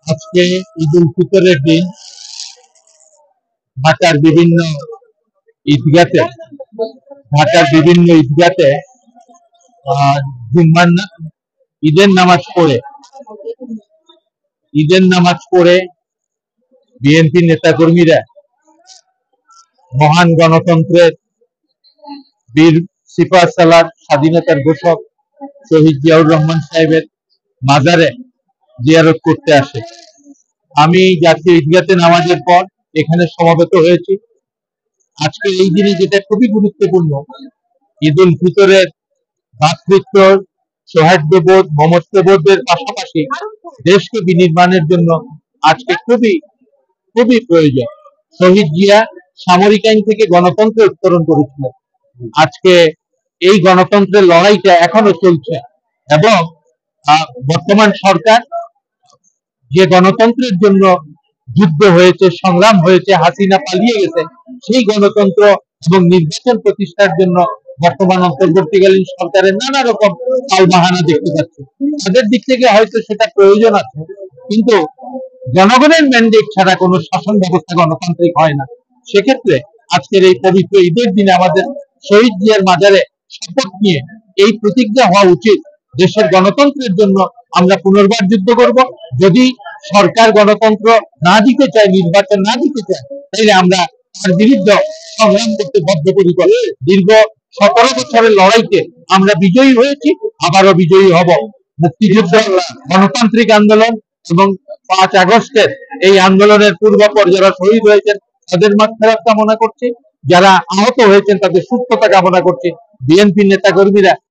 আজকে ঈদ উল ফিতরের দিন ঢাকার বিভিন্ন ঈদগাতে ঈদের নামাজ পড়ে বিএনপি নেতাকর্মীরা মহান গণতন্ত্রের বীর সিপাহ সালার স্বাধীনতার ঘোষক শহীদ জিয়াউর রহমান সাহেবের মাজারে জিয়ারত করতে আসে। আমি জাতীয় ঈদগাতে নামাজের পর এখানে সমবেত হয়েছি। আজকে এই দিনে যেটা খুবই গুরুত্বপূর্ণ, ঈদ উল ফিতরের ভ্রাতৃত্ব, সৌহার্দ্যবোধ, মমত্ববোধের পাশাপাশি দেশকে বিনির্মাণের জন্য আজকে খুবই খুবই প্রয়োজন। শহীদ জিয়া সামরিক আইন থেকে গণতন্ত্রে উত্তরণ করেছিলেন। আজকে এই গণতন্ত্রের লড়াইটা এখনো চলছে এবং বর্তমান সরকার যে গণতন্ত্রের জন্য যুদ্ধ হয়েছে, সংগ্রাম হয়েছে, হাসিনা পালিয়ে গেছে, সেই গণতন্ত্র এবং নির্বাচন প্রতিষ্ঠার জন্য বর্তমান অন্তর্বর্তীকালীন সরকারের নানা রকম তালবাহানা দেখতে পাচ্ছি। তাদের দিক থেকে হয়তো সেটা প্রয়োজন আছে, কিন্তু জনগণের ম্যান্ডেট ছাড়া কোনো শাসন ব্যবস্থা গণতান্ত্রিক হয় না। সেক্ষেত্রে আজকের এই পবিত্র ঈদের দিনে আমাদের শহীদ জিয়ার মাজারে শপথ নিয়ে এই প্রতিজ্ঞা হওয়া উচিত, দেশের গণতন্ত্রের জন্য আমরা পুনর্বার যুদ্ধ করব। যদি সরকার গণতন্ত্র না দিতে চায়, নির্বাচন না দিতে চায়, তাহলে আমরা তার বিরুদ্ধে সংগ্রাম করতে বদ্ধপরিকর। দীর্ঘ 17 বছরের লড়াইতে আমরা বিজয়ী হয়েছি, আবারও বিজয়ী হব। মুক্তিযুদ্ধ, গণতান্ত্রিক আন্দোলন এবং 5 আগস্টের এই আন্দোলনের পূর্বাপর যারা শহীদ হয়েছেন তাদের মাগফিরাত কামনা করছি, যারা আহত হয়েছেন তাদের সুস্থতা কামনা করছি। বিএনপি নেতাকর্মীরা